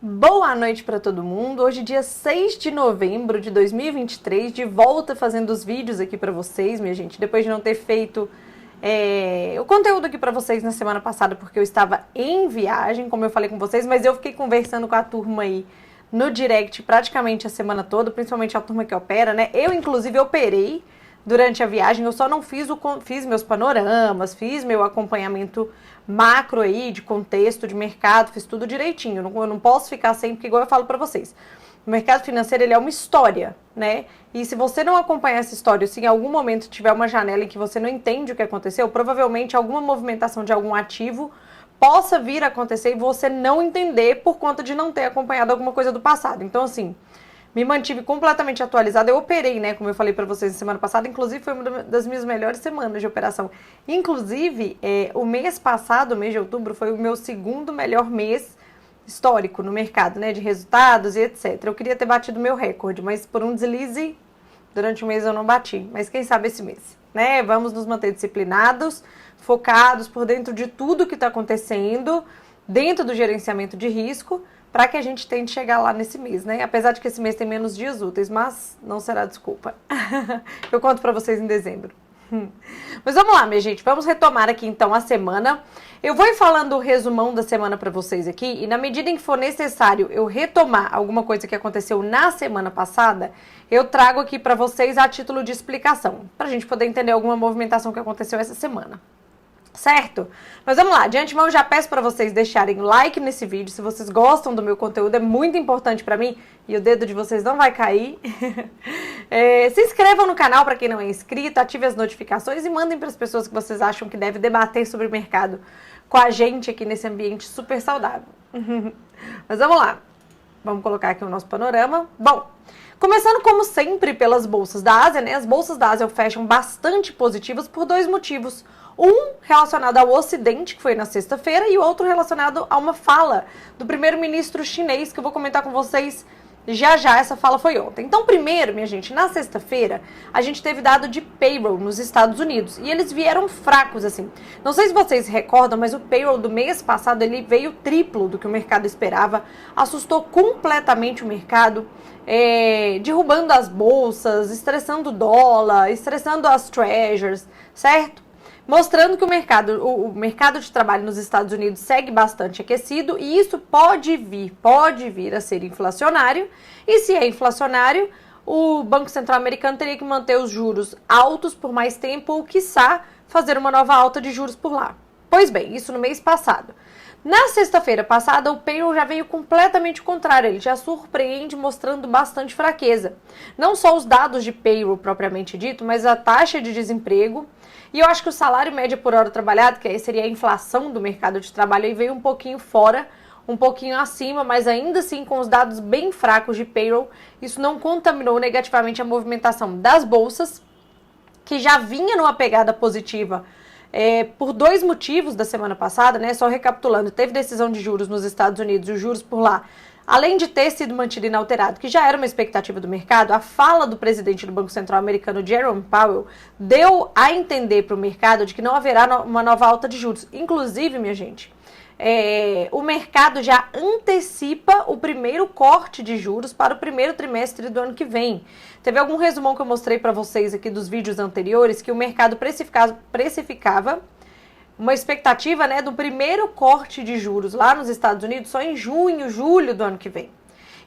Boa noite para todo mundo. Hoje, dia 6 de novembro de 2023, de volta fazendo os vídeos aqui para vocês, minha gente. Depois de não ter feito o conteúdo aqui para vocês na semana passada, porque eu estava em viagem, como eu falei com vocês, mas eu fiquei conversando com a turma aí no direct praticamente a semana toda, principalmente a turma que opera, né? Eu, inclusive, operei durante a viagem, eu só não fiz meus panoramas, fiz meu acompanhamento macro aí, de contexto, de mercado, fiz tudo direitinho. Eu não posso ficar sem, porque igual eu falo pra vocês, o mercado financeiro, ele é uma história, né? E se você não acompanhar essa história, se em algum momento tiver uma janela em que você não entende o que aconteceu, provavelmente alguma movimentação de algum ativo possa vir a acontecer e você não entender por conta de não ter acompanhado alguma coisa do passado. Então, assim, me mantive completamente atualizada. Eu operei, né, como eu falei pra vocês na semana passada, inclusive foi uma das minhas melhores semanas de operação. Inclusive, o mês passado, o mês de outubro, foi o meu segundo melhor mês histórico no mercado, né, de resultados e etc. Eu queria ter batido meu recorde, mas por um deslize, durante o mês eu não bati. Mas quem sabe esse mês, né? Vamos nos manter disciplinados, focados por dentro de tudo que está acontecendo, dentro do gerenciamento de risco, para que a gente tente chegar lá nesse mês, né? Apesar de que esse mês tem menos dias úteis, mas não será desculpa. Eu conto para vocês em dezembro. Mas vamos lá, minha gente, vamos retomar aqui então a semana. Eu vou ir falando o resumão da semana para vocês aqui, e na medida em que for necessário eu retomar alguma coisa que aconteceu na semana passada, eu trago aqui para vocês a título de explicação, para a gente poder entender alguma movimentação que aconteceu essa semana. Certo? Mas vamos lá, de antemão já peço para vocês deixarem like nesse vídeo, se vocês gostam do meu conteúdo, é muito importante para mim e o dedo de vocês não vai cair. Se inscrevam no canal para quem não é inscrito, ative as notificações e mandem para as pessoas que vocês acham que devem debater sobre o mercado com a gente aqui nesse ambiente super saudável. Mas vamos lá, vamos colocar aqui o nosso panorama. Bom, começando como sempre pelas bolsas da Ásia, né? As bolsas da Ásia fecham bastante positivas por dois motivos. Um relacionado ao Ocidente, que foi na sexta-feira, e o outro relacionado a uma fala do primeiro-ministro chinês, que eu vou comentar com vocês já já. Essa fala foi ontem. Então, primeiro, minha gente, na sexta-feira, a gente teve dado de payroll nos Estados Unidos, e eles vieram fracos, assim. Não sei se vocês recordam, mas o payroll do mês passado, ele veio triplo do que o mercado esperava, assustou completamente o mercado, derrubando as bolsas, estressando o dólar, estressando as treasuries, certo? Mostrando que o mercado de trabalho nos Estados Unidos segue bastante aquecido e isso pode vir a ser inflacionário. E se é inflacionário, o Banco Central americano teria que manter os juros altos por mais tempo ou, quiçá, fazer uma nova alta de juros por lá. Pois bem, isso no mês passado. Na sexta-feira passada, o payroll já veio completamente contrário, ele já surpreende mostrando bastante fraqueza. Não só os dados de payroll propriamente dito, mas a taxa de desemprego. E eu acho que o salário médio por hora trabalhado, que aí seria a inflação do mercado de trabalho, aí veio um pouquinho fora, um pouquinho acima, mas ainda assim com os dados bem fracos de payroll, isso não contaminou negativamente a movimentação das bolsas, que já vinha numa pegada positiva por dois motivos da semana passada, né? Só recapitulando, teve decisão de juros nos Estados Unidos, os juros por lá, além de ter sido mantido inalterado, que já era uma expectativa do mercado, a fala do presidente do Banco Central americano, Jerome Powell, deu a entender para o mercado de que não haverá uma nova alta de juros. Inclusive, minha gente, o mercado já antecipa o primeiro corte de juros para o primeiro trimestre do ano que vem. Teve algum resumão que eu mostrei para vocês aqui dos vídeos anteriores, que o mercado precificava uma expectativa, né, do primeiro corte de juros lá nos Estados Unidos só em junho, julho do ano que vem.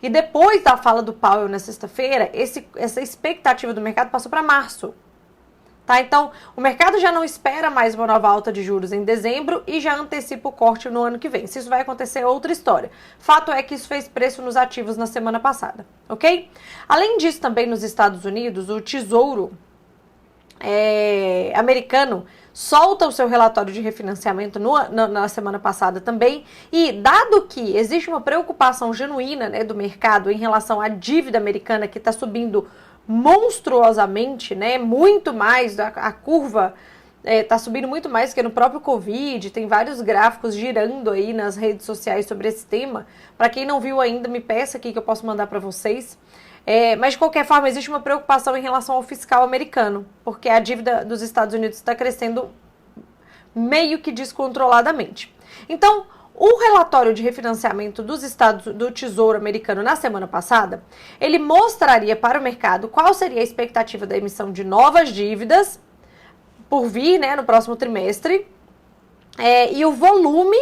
E depois da fala do Powell na sexta-feira, essa expectativa do mercado passou para março. Tá? Então, o mercado já não espera mais uma nova alta de juros em dezembro e já antecipa o corte no ano que vem. Se isso vai acontecer, é outra história. Fato é que isso fez preço nos ativos na semana passada, ok? Além disso, também nos Estados Unidos, o Tesouro americano solta o seu relatório de refinanciamento na semana passada também, e dado que existe uma preocupação genuína, né, do mercado em relação à dívida americana, que está subindo monstruosamente, né, muito mais, a curva está subindo muito mais que no próprio Covid, tem vários gráficos girando aí nas redes sociais sobre esse tema. Para quem não viu ainda, me peça aqui que eu posso mandar para vocês. Mas, de qualquer forma, existe uma preocupação em relação ao fiscal americano, porque a dívida dos Estados Unidos está crescendo meio que descontroladamente. Então, O relatório de refinanciamento do Tesouro Americano na semana passada, ele mostraria para o mercado qual seria a expectativa da emissão de novas dívidas por vir, né, no próximo trimestre, e o volume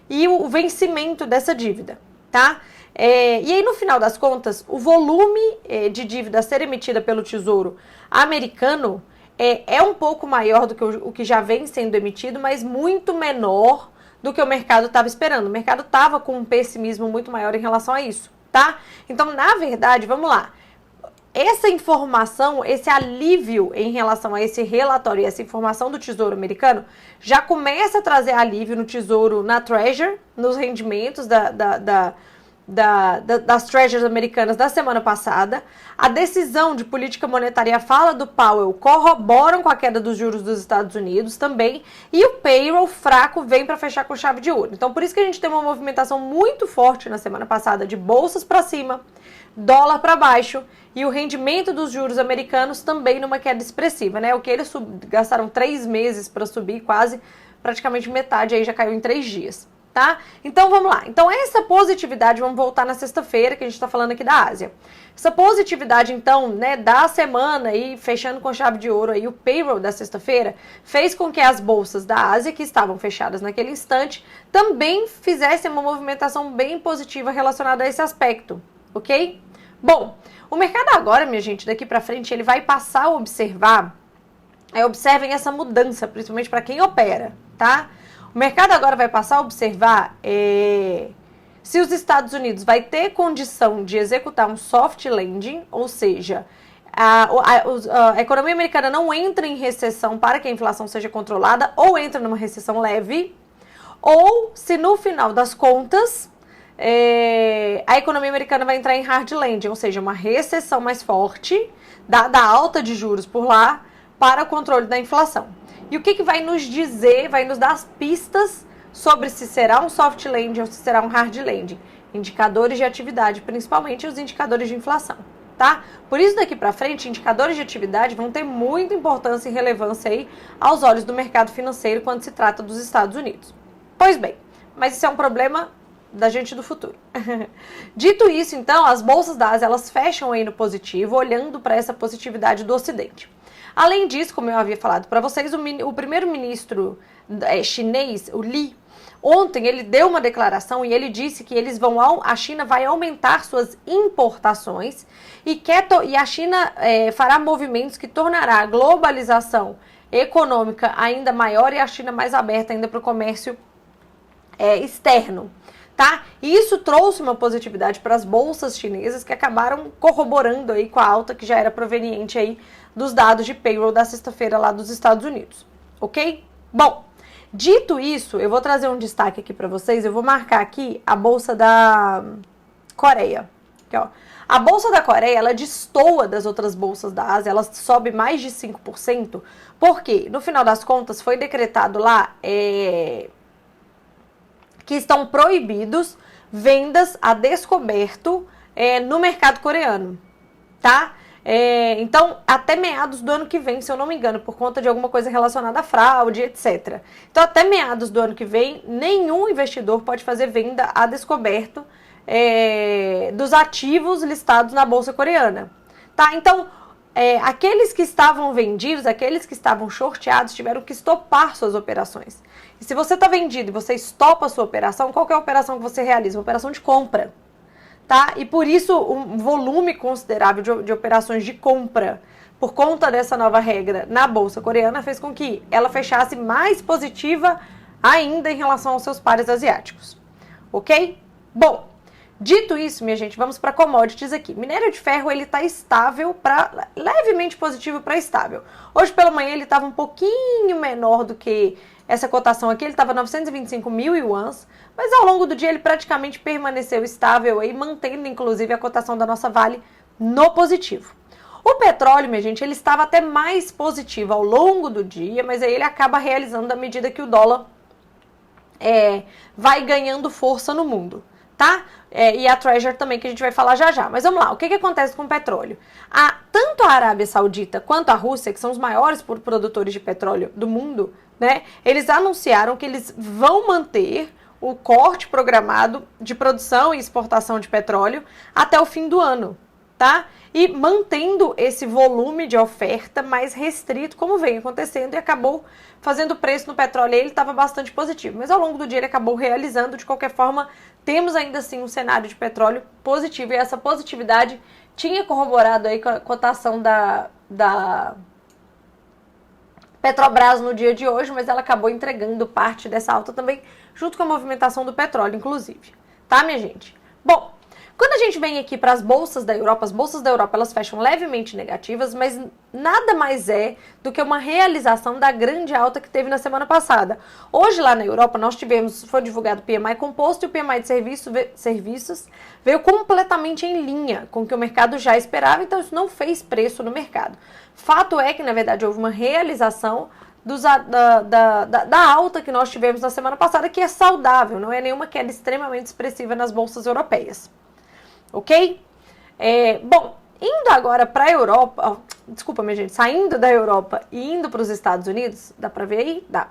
e o vencimento dessa dívida, tá? E aí, no final das contas, o volume de dívida a ser emitida pelo Tesouro Americano é um pouco maior do que o que já vem sendo emitido, mas muito menor do que o mercado estava esperando. O mercado estava com um pessimismo muito maior em relação a isso, tá? Então, na verdade, vamos lá. Essa informação, esse alívio em relação a esse relatório e essa informação do Tesouro Americano já começa a trazer alívio no Tesouro, na Treasury, nos rendimentos das Treasuries americanas da semana passada. A decisão de política monetária, a fala do Powell, corroboram com a queda dos juros dos Estados Unidos também, e o payroll fraco vem para fechar com chave de ouro. Então, por isso que a gente tem uma movimentação muito forte na semana passada de bolsas para cima, dólar para baixo, e o rendimento dos juros americanos também numa queda expressiva, né? O que eles gastaram 3 meses para subir, praticamente metade aí já caiu em 3 dias. Tá? Então vamos lá. Então essa positividade, vamos voltar na sexta-feira, que a gente está falando aqui da Ásia. Essa positividade, então, né, da semana e fechando com chave de ouro aí o payroll da sexta-feira, fez com que as bolsas da Ásia, que estavam fechadas naquele instante, também fizessem uma movimentação bem positiva relacionada a esse aspecto, ok? Bom, o mercado agora, minha gente, daqui para frente, ele vai passar a observar, observem essa mudança, principalmente para quem opera, tá? O mercado agora vai passar a observar se os Estados Unidos vai ter condição de executar um soft landing, ou seja, a economia americana não entra em recessão para que a inflação seja controlada, ou entra numa recessão leve, ou se no final das contas a economia americana vai entrar em hard landing, ou seja, uma recessão mais forte, dada a alta de juros por lá, para o controle da inflação. E o que vai nos dizer, vai nos dar as pistas sobre se será um soft landing ou se será um hard landing? Indicadores de atividade, principalmente os indicadores de inflação, tá? Por isso, daqui para frente, indicadores de atividade vão ter muita importância e relevância aí aos olhos do mercado financeiro quando se trata dos Estados Unidos. Pois bem, mas isso é um problema da gente do futuro. Dito isso, então, as bolsas da Ásia, elas fecham aí no positivo, olhando para essa positividade do Ocidente. Além disso, como eu havia falado para vocês, o primeiro-ministro chinês, o Li, ontem ele deu uma declaração e ele disse que a China vai aumentar suas importações e a China fará movimentos que tornará a globalização econômica ainda maior e a China mais aberta ainda para o comércio externo. Tá? E isso trouxe uma positividade para as bolsas chinesas que acabaram corroborando aí com a alta que já era proveniente aí dos dados de payroll da sexta-feira lá dos Estados Unidos, ok? Bom, dito isso, eu vou trazer um destaque aqui para vocês, eu vou marcar aqui a bolsa da Coreia. Aqui, ó. A bolsa da Coreia, ela destoa das outras bolsas da Ásia, ela sobe mais de 5%, porque no final das contas foi decretado lá que estão proibidos vendas a descoberto no mercado coreano, tá? Então, até meados do ano que vem, se eu não me engano, por conta de alguma coisa relacionada a fraude, etc. Então, até meados do ano que vem, nenhum investidor pode fazer venda a descoberto dos ativos listados na bolsa coreana, tá? Então, aqueles que estavam vendidos, aqueles que estavam shorteados, tiveram que estopar suas operações. E se você está vendido e você estopa a sua operação, qual que é a operação que você realiza? Uma operação de compra, tá? E por isso um volume considerável de operações de compra, por conta dessa nova regra na bolsa coreana, fez com que ela fechasse mais positiva ainda em relação aos seus pares asiáticos, ok? Bom, dito isso, minha gente, vamos para commodities aqui. Minério de ferro, ele está estável, levemente positivo para estável. Hoje pela manhã ele estava um pouquinho menor do que essa cotação aqui, ele estava 925 mil yuans, mas ao longo do dia ele praticamente permaneceu estável aí, mantendo inclusive a cotação da nossa Vale no positivo. O petróleo, minha gente, ele estava até mais positivo ao longo do dia, mas aí ele acaba realizando à medida que o dólar vai ganhando força no mundo, tá? E a Treasury também, que a gente vai falar já já. Mas vamos lá, o que acontece com o petróleo? Tanto a Arábia Saudita quanto a Rússia, que são os maiores produtores de petróleo do mundo, né? Eles anunciaram que eles vão manter o corte programado de produção e exportação de petróleo até o fim do ano, tá? E mantendo esse volume de oferta mais restrito, como vem acontecendo, e acabou fazendo o preço no petróleo, ele estava bastante positivo. Mas ao longo do dia ele acabou realizando, de qualquer forma, temos ainda assim um cenário de petróleo positivo, e essa positividade tinha corroborado aí com a cotação da Petrobras no dia de hoje, mas ela acabou entregando parte dessa alta também, junto com a movimentação do petróleo, inclusive. Tá, minha gente? Bom, quando a gente vem aqui para as bolsas da Europa elas fecham levemente negativas, mas nada mais é do que uma realização da grande alta que teve na semana passada. Hoje lá na Europa nós tivemos, foi divulgado o PMI composto e o PMI de serviços veio completamente em linha com o que o mercado já esperava, então isso não fez preço no mercado. Fato é que, na verdade, houve uma realização da alta que nós tivemos na semana passada, que é saudável, não é nenhuma queda extremamente expressiva nas bolsas europeias. Ok? Bom, indo agora para a Europa, desculpa, minha gente, saindo da Europa e indo para os Estados Unidos, dá para ver aí? Dá.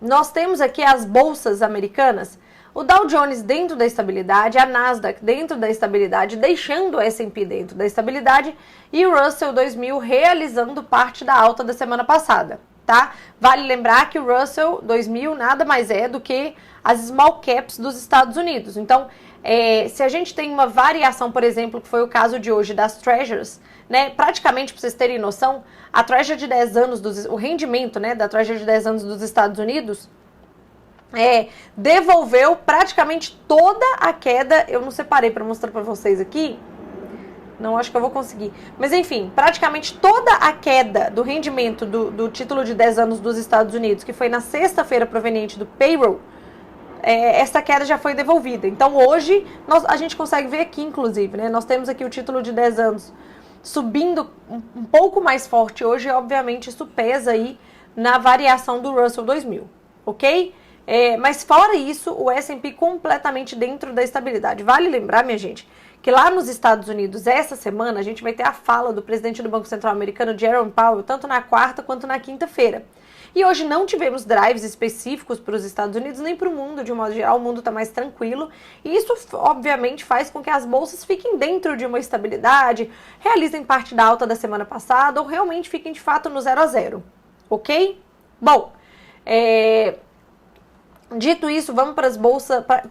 Nós temos aqui as bolsas americanas, o Dow Jones dentro da estabilidade, a Nasdaq dentro da estabilidade, deixando o S&P dentro da estabilidade e o Russell 2000 realizando parte da alta da semana passada, tá? Vale lembrar que o Russell 2000 nada mais é do que as small caps dos Estados Unidos. Então, se a gente tem uma variação, por exemplo, que foi o caso de hoje das Treasuries, né, praticamente, para vocês terem noção, a Treasury de 10 anos, o rendimento, né, da Treasury de 10 anos dos Estados Unidos, devolveu praticamente toda a queda. Eu não separei para mostrar para vocês aqui, não acho que eu vou conseguir, mas enfim, praticamente toda a queda do rendimento do título de 10 anos dos Estados Unidos, que foi na sexta-feira proveniente do payroll, essa queda já foi devolvida. Então hoje a gente consegue ver aqui, inclusive, né, nós temos aqui o título de 10 anos subindo um pouco mais forte hoje, e obviamente isso pesa aí na variação do Russell 2000, ok? Mas fora isso, o S&P completamente dentro da estabilidade. Vale lembrar, minha gente, que lá nos Estados Unidos, essa semana, a gente vai ter a fala do presidente do Banco Central americano, Jerome Powell, tanto na quarta quanto na quinta-feira. E hoje não tivemos drives específicos para os Estados Unidos, nem para o mundo, de um modo geral, o mundo está mais tranquilo. E isso, obviamente, faz com que as bolsas fiquem dentro de uma estabilidade, realizem parte da alta da semana passada, ou realmente fiquem, de fato, no 0 a 0, ok? Bom, dito isso, vamos para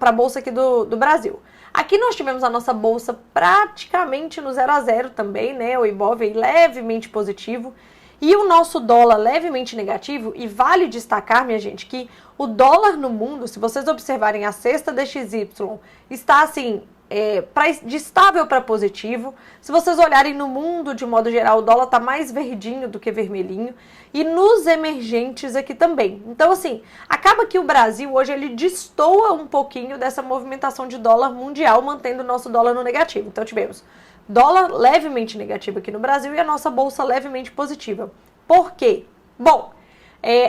a bolsa aqui do Brasil. Aqui nós tivemos a nossa bolsa praticamente no 0 a 0 também, né? O Ibov aí levemente positivo e o nosso dólar levemente negativo. E vale destacar, minha gente, que o dólar no mundo, se vocês observarem a cesta DXY, está assim, de estável para positivo. Se vocês olharem no mundo de modo geral, o dólar está mais verdinho do que vermelhinho. E nos emergentes aqui também. Então, assim, acaba que o Brasil hoje ele destoa um pouquinho dessa movimentação de dólar mundial, mantendo o nosso dólar no negativo. Então, tivemos dólar levemente negativo aqui no Brasil e a nossa bolsa levemente positiva. Por quê? Bom,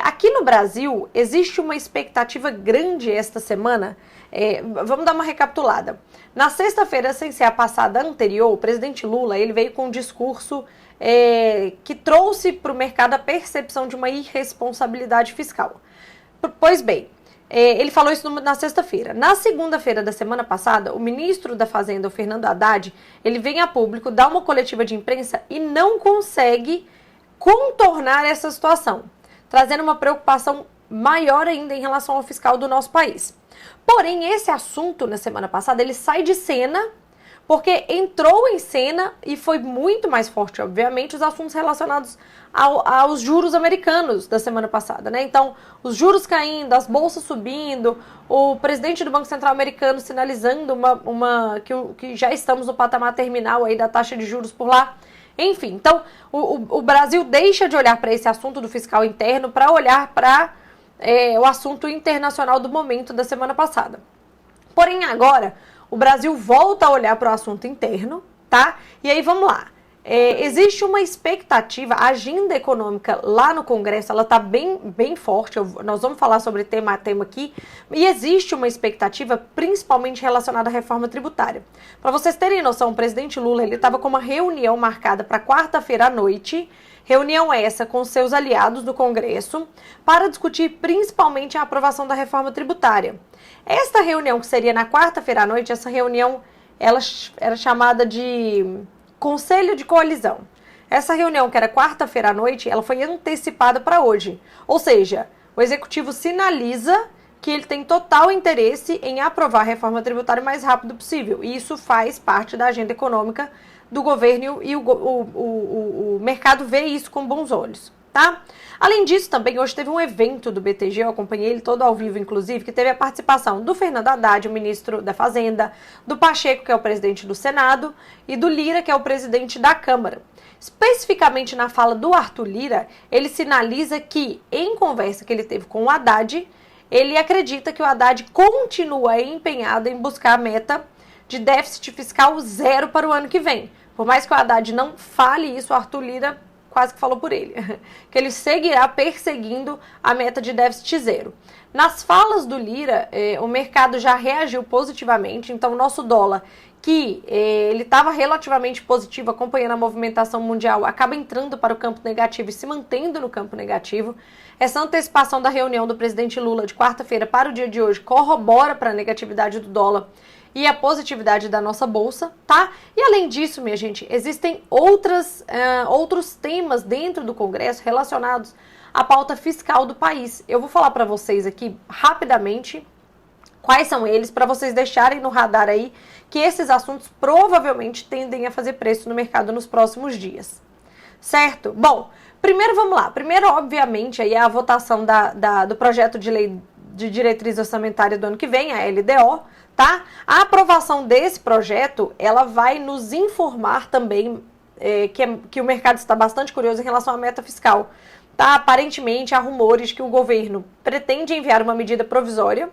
aqui no Brasil existe uma expectativa grande esta semana. Vamos dar uma recapitulada. Na sexta-feira, sem ser a passada anterior, o presidente Lula ele veio com um discurso que trouxe para o mercado a percepção de uma irresponsabilidade fiscal. Pois bem, ele falou isso na sexta-feira. Na segunda-feira da semana passada, o ministro da Fazenda, o Fernando Haddad, ele vem a público, dá uma coletiva de imprensa e não consegue contornar essa situação, trazendo uma preocupação maior ainda em relação ao fiscal do nosso país. Porém, esse assunto, na semana passada, ele sai de cena, porque entrou em cena e foi muito mais forte, obviamente, os assuntos relacionados aos juros americanos da semana passada, né? Então, os juros caindo, as bolsas subindo, o presidente do Banco Central americano sinalizando que já estamos no patamar terminal aí da taxa de juros por lá. Enfim, então, o Brasil deixa de olhar para esse assunto do fiscal interno para olhar para o assunto internacional do momento da semana passada. Porém, agora, o Brasil volta a olhar para o assunto interno, tá? E aí, vamos lá. Existe uma expectativa, a agenda econômica lá no Congresso, ela está bem forte, nós vamos falar sobre tema a tema aqui, e existe uma expectativa principalmente relacionada à reforma tributária. Para vocês terem noção, o presidente Lula estava com uma reunião marcada para quarta-feira à noite, reunião essa com seus aliados do Congresso, para discutir principalmente a aprovação da reforma tributária. Esta reunião que seria na quarta-feira à noite, essa reunião ela era chamada de Conselho de Coalizão. Essa reunião, que era quarta-feira à noite, ela foi antecipada para hoje. Ou seja, o Executivo sinaliza que ele tem total interesse em aprovar a reforma tributária o mais rápido possível. E isso faz parte da agenda econômica do governo e o mercado vê isso com bons olhos, tá? Além disso, também hoje teve um evento do BTG, eu acompanhei ele todo ao vivo, inclusive, que teve a participação do Fernando Haddad, o ministro da Fazenda, do Pacheco, que é o presidente do Senado, e do Lira, que é o presidente da Câmara. Especificamente na fala do Arthur Lira, ele sinaliza que, em conversa que ele teve com o Haddad, ele acredita que o Haddad continua empenhado em buscar a meta de déficit fiscal zero para o ano que vem. Por mais que o Haddad não fale isso, o Arthur Lira quase que falou por ele, que ele seguirá perseguindo a meta de déficit zero. Nas falas do Lira, o mercado já reagiu positivamente, então o nosso dólar, que ele estava relativamente positivo, acompanhando a movimentação mundial, acaba entrando para o campo negativo e se mantendo no campo negativo. Essa antecipação da reunião do presidente Lula de quarta-feira para o dia de hoje corrobora para a negatividade do dólar e a positividade da nossa bolsa, tá? E além disso, minha gente, existem outros temas dentro do Congresso relacionados à pauta fiscal do país. Eu vou falar para vocês aqui rapidamente quais são eles, para vocês deixarem no radar aí que esses assuntos provavelmente tendem a fazer preço no mercado nos próximos dias, certo? Bom, primeiro vamos lá. Primeiro, obviamente, aí é a votação do projeto de lei de diretriz orçamentária do ano que vem, a LDO, tá? A aprovação desse projeto, ela vai nos informar também que o mercado está bastante curioso em relação à meta fiscal. Tá? Aparentemente, há rumores de que o governo pretende enviar uma medida provisória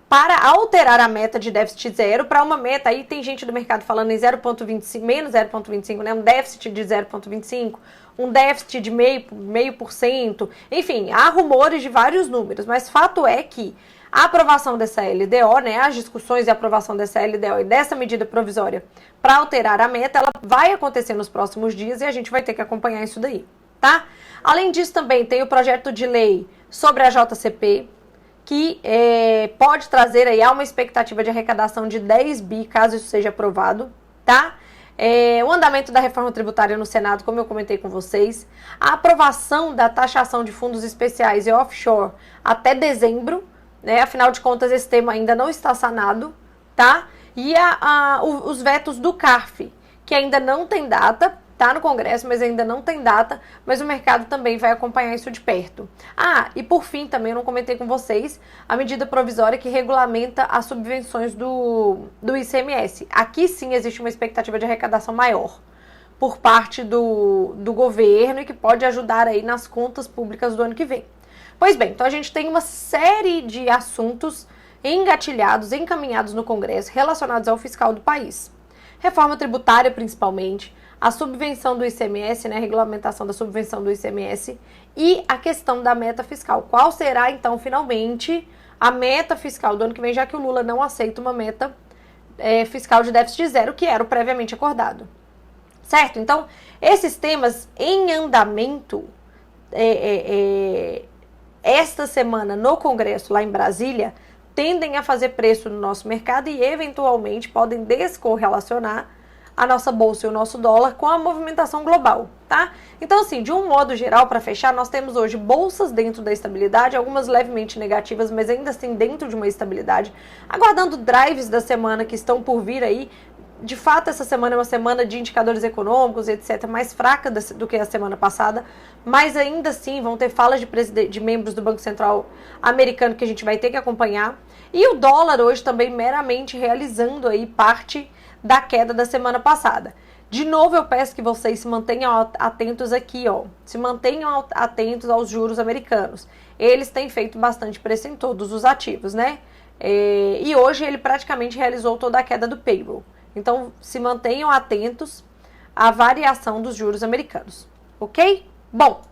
para alterar a meta de déficit zero para uma meta, aí tem gente do mercado falando em 0,25, menos 0,25, né? Um déficit de 0,25, um déficit de 0,5%, enfim, há rumores de vários números, mas fato é que a aprovação dessa LDO, né, as discussões e a aprovação dessa LDO e dessa medida provisória para alterar a meta, ela vai acontecer nos próximos dias e a gente vai ter que acompanhar isso daí, tá? Além disso, também tem o projeto de lei sobre a JCP, que pode trazer aí, há uma expectativa de arrecadação de 10 bi, caso isso seja aprovado, tá? O andamento da reforma tributária no Senado, como eu comentei com vocês, a aprovação da taxação de fundos especiais e offshore até dezembro, né? Afinal de contas, esse tema ainda não está sanado, tá? E os vetos do CARF, que ainda não tem data, tá no Congresso, mas ainda não tem data, mas o mercado também vai acompanhar isso de perto. E por fim, também eu não comentei com vocês, a medida provisória que regulamenta as subvenções do ICMS. Aqui sim existe uma expectativa de arrecadação maior por parte do governo e que pode ajudar aí nas contas públicas do ano que vem. Pois bem, então a gente tem uma série de assuntos engatilhados, encaminhados no Congresso relacionados ao fiscal do país. Reforma tributária, principalmente, a subvenção do ICMS, né, a regulamentação da subvenção do ICMS e a questão da meta fiscal. Qual será, então, finalmente, a meta fiscal do ano que vem, já que o Lula não aceita uma meta fiscal de déficit zero, que era o previamente acordado. Certo? Então, esses temas em andamento esta semana no Congresso, lá em Brasília, tendem a fazer preço no nosso mercado e, eventualmente, podem descorrelacionar a nossa bolsa e o nosso dólar com a movimentação global, tá? Então, assim, de um modo geral, para fechar, nós temos hoje bolsas dentro da estabilidade, algumas levemente negativas, mas ainda assim dentro de uma estabilidade, aguardando drives da semana que estão por vir aí. De fato, essa semana é uma semana de indicadores econômicos, etc., mais fraca do que a semana passada, mas ainda assim vão ter falas de membros do Banco Central americano que a gente vai ter que acompanhar. E o dólar hoje também meramente realizando aí parte da queda da semana passada. De novo, eu peço que vocês se mantenham atentos aqui, ó. Se mantenham atentos aos juros americanos. Eles têm feito bastante preço em todos os ativos, né? E hoje ele praticamente realizou toda a queda do payroll. Então, se mantenham atentos à variação dos juros americanos, ok? Bom,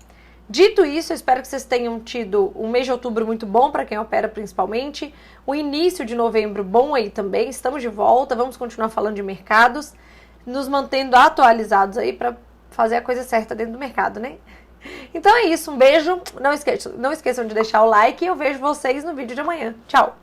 dito isso, eu espero que vocês tenham tido um mês de outubro muito bom para quem opera principalmente, o início de novembro bom aí também, estamos de volta, vamos continuar falando de mercados, nos mantendo atualizados aí para fazer a coisa certa dentro do mercado, né? Então é isso, um beijo, não esqueçam de deixar o like e eu vejo vocês no vídeo de amanhã. Tchau!